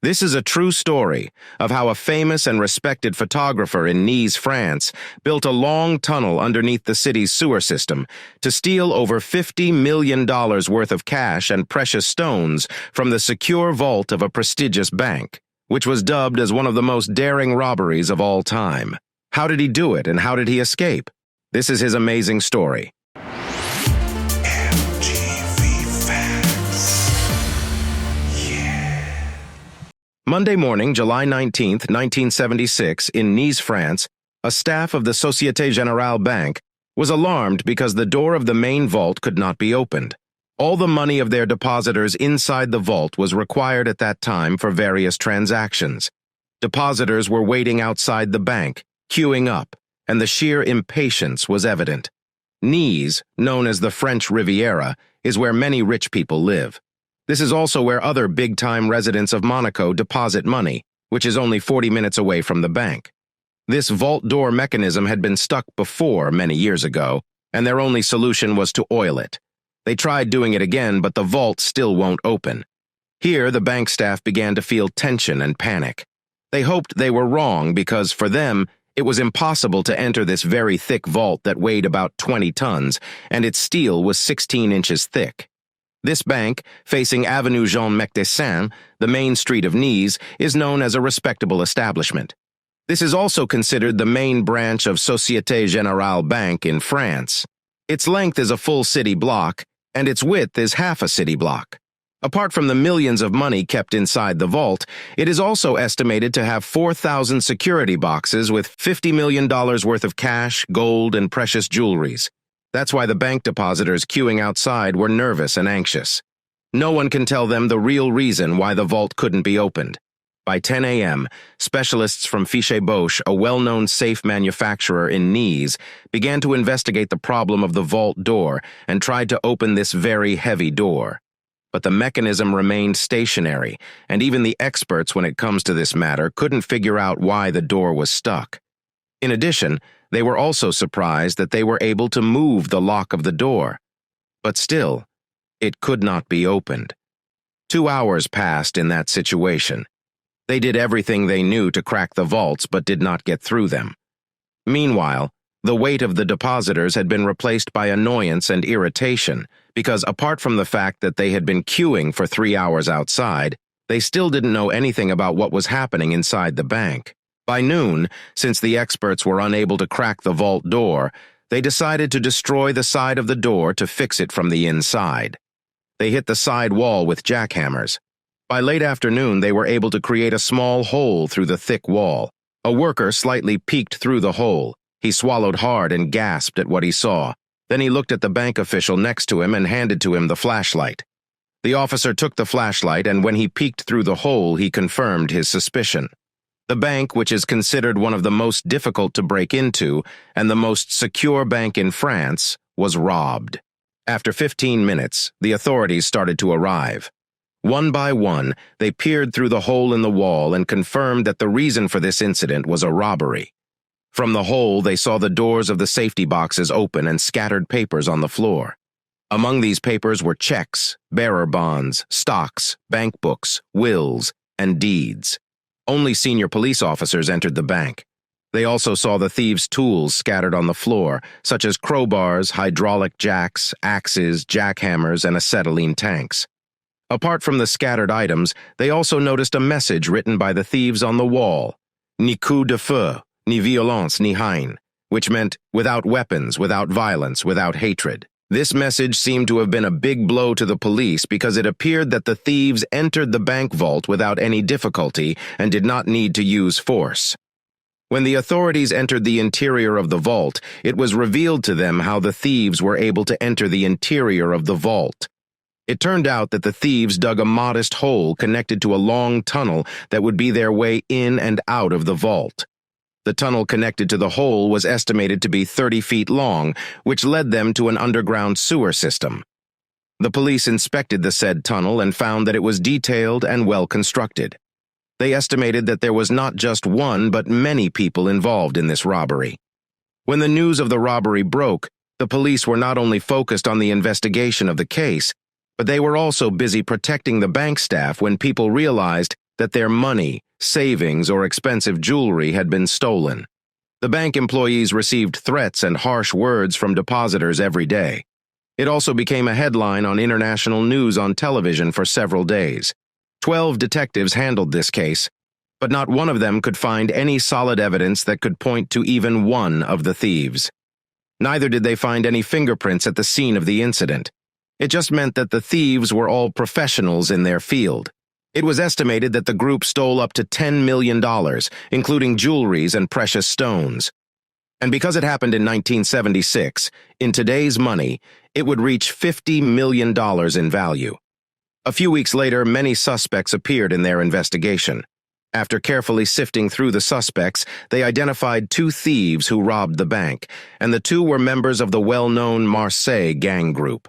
This is a true story of how a famous and respected photographer in Nice, France, built a long tunnel underneath the city's sewer system to steal over $50 million worth of cash and precious stones from the secure vault of a prestigious bank, which was dubbed as one of the most daring robberies of all time. How did he do it, and how did he escape? This is his amazing story. Monday morning, July 19, 1976, in Nice, France, a staff of the Société Générale Bank was alarmed because the door of the main vault could not be opened. All the money of their depositors inside the vault was required at that time for various transactions. Depositors were waiting outside the bank, queuing up, and the sheer impatience was evident. Nice, known as the French Riviera, is where many rich people live. This is also where other big-time residents of Monaco deposit money, which is only 40 minutes away from the bank. This vault door mechanism had been stuck before many years ago, and their only solution was to oil it. They tried doing it again, but the vault still won't open. Here, the bank staff began to feel tension and panic. They hoped they were wrong because, for them, it was impossible to enter this very thick vault that weighed about 20 tons, and its steel was 16 inches thick. This bank, facing Avenue Jean Mecdessin, the main street of Nice, is known as a respectable establishment. This is also considered the main branch of Société Générale Bank in France. Its length is a full city block, and its width is half a city block. Apart from the millions of money kept inside the vault, it is also estimated to have 4,000 security boxes with $50 million worth of cash, gold, and precious jewelries. That's why the bank depositors queuing outside were nervous and anxious. No one can tell them the real reason why the vault couldn't be opened. By 10 a.m., specialists from Fichet-Bosch, a well-known safe manufacturer in Nice, began to investigate the problem of the vault door and tried to open this very heavy door. But the mechanism remained stationary, and even the experts when it comes to this matter couldn't figure out why the door was stuck. In addition, they were also surprised that they were able to move the lock of the door. But still, it could not be opened. 2 hours passed in that situation. They did everything they knew to crack the vaults but did not get through them. Meanwhile, the weight of the depositors had been replaced by annoyance and irritation because, apart from the fact that they had been queuing for 3 hours outside, they still didn't know anything about what was happening inside the bank. By noon, since the experts were unable to crack the vault door, they decided to destroy the side of the door to fix it from the inside. They hit the side wall with jackhammers. By late afternoon, they were able to create a small hole through the thick wall. A worker slightly peeked through the hole. He swallowed hard and gasped at what he saw. Then he looked at the bank official next to him and handed to him the flashlight. The officer took the flashlight, and when he peeked through the hole, he confirmed his suspicion. The bank, which is considered one of the most difficult to break into and the most secure bank in France, was robbed. After 15 minutes, the authorities started to arrive. One by one, they peered through the hole in the wall and confirmed that the reason for this incident was a robbery. From the hole, they saw the doors of the safety boxes open and scattered papers on the floor. Among these papers were checks, bearer bonds, stocks, bank books, wills, and deeds. Only senior police officers entered the bank. They also saw the thieves' tools scattered on the floor, such as crowbars, hydraulic jacks, axes, jackhammers, and acetylene tanks. Apart from the scattered items, they also noticed a message written by the thieves on the wall, "Ni coup de feu, ni violence, ni haine," which meant without weapons, without violence, without hatred. This message seemed to have been a big blow to the police because it appeared that the thieves entered the bank vault without any difficulty and did not need to use force. When the authorities entered the interior of the vault, it was revealed to them how the thieves were able to enter the interior of the vault. It turned out that the thieves dug a modest hole connected to a long tunnel that would be their way in and out of the vault. The tunnel connected to the hole was estimated to be 30 feet long, which led them to an underground sewer system. The police inspected the said tunnel and found that it was detailed and well constructed. They estimated that there was not just one but many people involved in this robbery. When the news of the robbery broke, the police were not only focused on the investigation of the case, but they were also busy protecting the bank staff when people realized that their money, savings, or expensive jewelry had been stolen. The bank employees received threats and harsh words from depositors every day. It also became a headline on international news on television for several days. 12 detectives handled this case, but not one of them could find any solid evidence that could point to even one of the thieves. Neither did they find any fingerprints at the scene of the incident. It just meant that the thieves were all professionals in their field. It was estimated that the group stole up to $10 million, including jewelries and precious stones. And because it happened in 1976, in today's money, it would reach $50 million in value. A few weeks later, many suspects appeared in their investigation. After carefully sifting through the suspects, they identified two thieves who robbed the bank, and the two were members of the well-known Marseille gang group.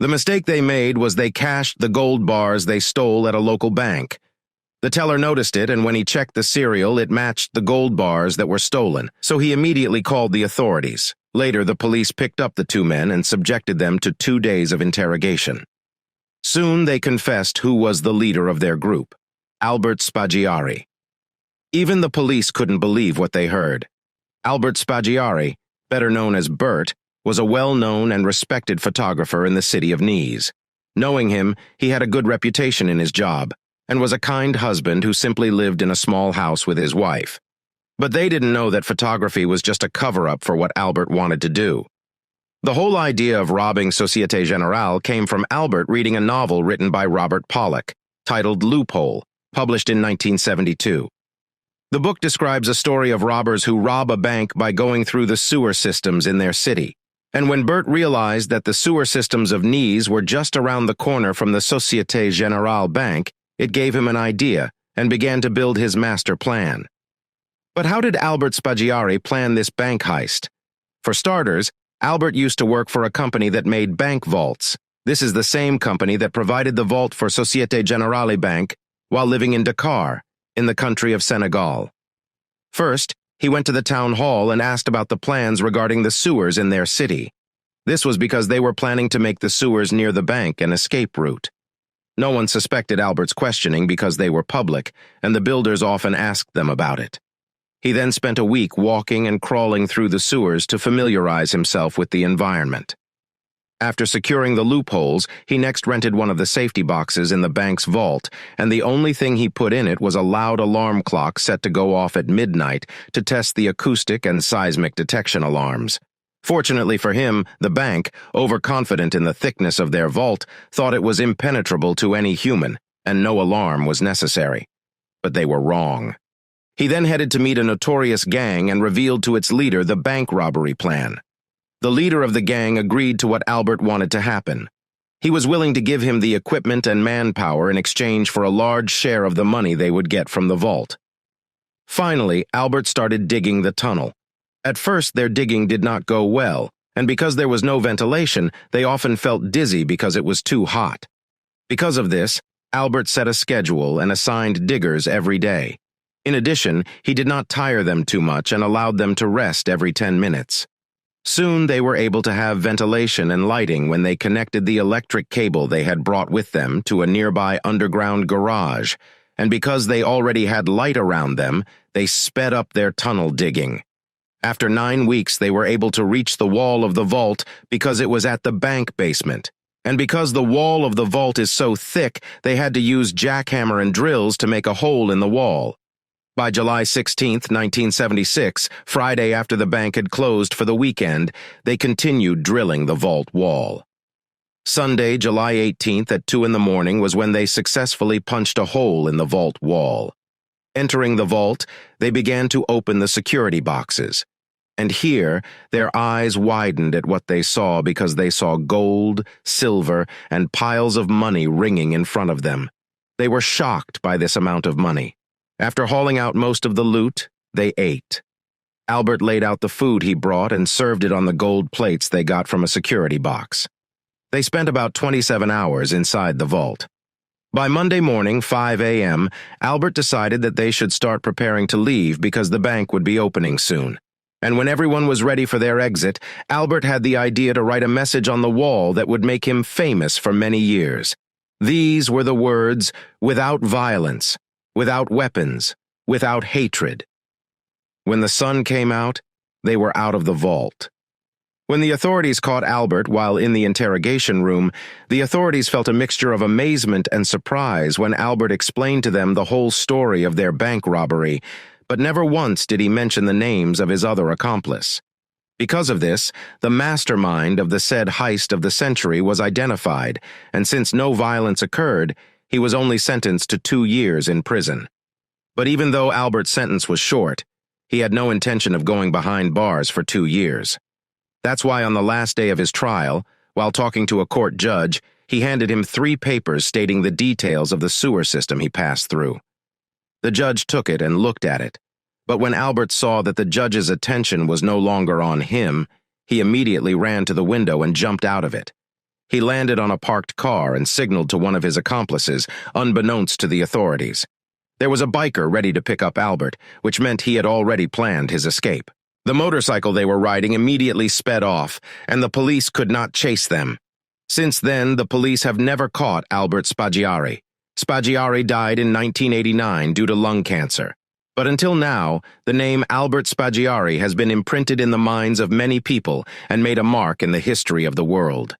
The mistake they made was they cashed the gold bars they stole at a local bank. The teller noticed it, and when he checked the serial, it matched the gold bars that were stolen, so he immediately called the authorities. Later, the police picked up the two men and subjected them to 2 days of interrogation. Soon, they confessed who was the leader of their group, Albert Spaggiari. Even the police couldn't believe what they heard. Albert Spaggiari, better known as Bert, was a well-known and respected photographer in the city of Nice. Knowing him, he had a good reputation in his job, and was a kind husband who simply lived in a small house with his wife. But they didn't know that photography was just a cover-up for what Albert wanted to do. The whole idea of robbing Société Générale came from Albert reading a novel written by Robert Pollock, titled Loophole, published in 1972. The book describes a story of robbers who rob a bank by going through the sewer systems in their city. And when Bert realized that the sewer systems of Nice were just around the corner from the Société Générale bank, it gave him an idea and began to build his master plan. But how did Albert Spaggiari plan this bank heist? For starters, Albert used to work for a company that made bank vaults. This is the same company that provided the vault for Société Générale Bank while living in Dakar, in the country of Senegal. First, he went to the town hall and asked about the plans regarding the sewers in their city. This was because they were planning to make the sewers near the bank an escape route. No one suspected Albert's questioning because they were public, and the builders often asked them about it. He then spent a week walking and crawling through the sewers to familiarize himself with the environment. After securing the loopholes, he next rented one of the safety boxes in the bank's vault, and the only thing he put in it was a loud alarm clock set to go off at midnight to test the acoustic and seismic detection alarms. Fortunately for him, the bank, overconfident in the thickness of their vault, thought it was impenetrable to any human, and no alarm was necessary. But they were wrong. He then headed to meet a notorious gang and revealed to its leader the bank robbery plan. The leader of the gang agreed to what Albert wanted to happen. He was willing to give him the equipment and manpower in exchange for a large share of the money they would get from the vault. Finally, Albert started digging the tunnel. At first, their digging did not go well, and because there was no ventilation, they often felt dizzy because it was too hot. Because of this, Albert set a schedule and assigned diggers every day. In addition, he did not tire them too much and allowed them to rest every 10 minutes. Soon they were able to have ventilation and lighting when they connected the electric cable they had brought with them to a nearby underground garage, and because they already had light around them, they sped up their tunnel digging. After 9 weeks, they were able to reach the wall of the vault because it was at the bank basement. And because the wall of the vault is so thick, they had to use jackhammer and drills to make a hole in the wall. By July 16, 1976, Friday after the bank had closed for the weekend, they continued drilling the vault wall. Sunday, July 18th at 2 in the morning was when they successfully punched a hole in the vault wall. Entering the vault, they began to open the security boxes. And here, their eyes widened at what they saw because they saw gold, silver, and piles of money ringing in front of them. They were shocked by this amount of money. After hauling out most of the loot, they ate. Albert laid out the food he brought and served it on the gold plates they got from a security box. They spent about 27 hours inside the vault. By Monday morning, 5 a.m., Albert decided that they should start preparing to leave because the bank would be opening soon. And when everyone was ready for their exit, Albert had the idea to write a message on the wall that would make him famous for many years. These were the words, "Without violence, without weapons, without hatred. When the sun came out, they were out of the vault. When the authorities caught Albert while in the interrogation room, the authorities felt a mixture of amazement and surprise when Albert explained to them the whole story of their bank robbery, but never once did he mention the names of his other accomplice. Because of this, the mastermind of the said heist of the century was identified, and since no violence occurred, he was only sentenced to 2 years in prison. But even though Albert's sentence was short, he had no intention of going behind bars for 2 years. That's why on the last day of his trial, while talking to a court judge, he handed him 3 papers stating the details of the sewer system he passed through. The judge took it and looked at it, but when Albert saw that the judge's attention was no longer on him, he immediately ran to the window and jumped out of it. He landed on a parked car and signaled to one of his accomplices, unbeknownst to the authorities. There was a biker ready to pick up Albert, which meant he had already planned his escape. The motorcycle they were riding immediately sped off, and the police could not chase them. Since then, the police have never caught Albert Spaggiari. Spaggiari died in 1989 due to lung cancer. But until now, the name Albert Spaggiari has been imprinted in the minds of many people and made a mark in the history of the world.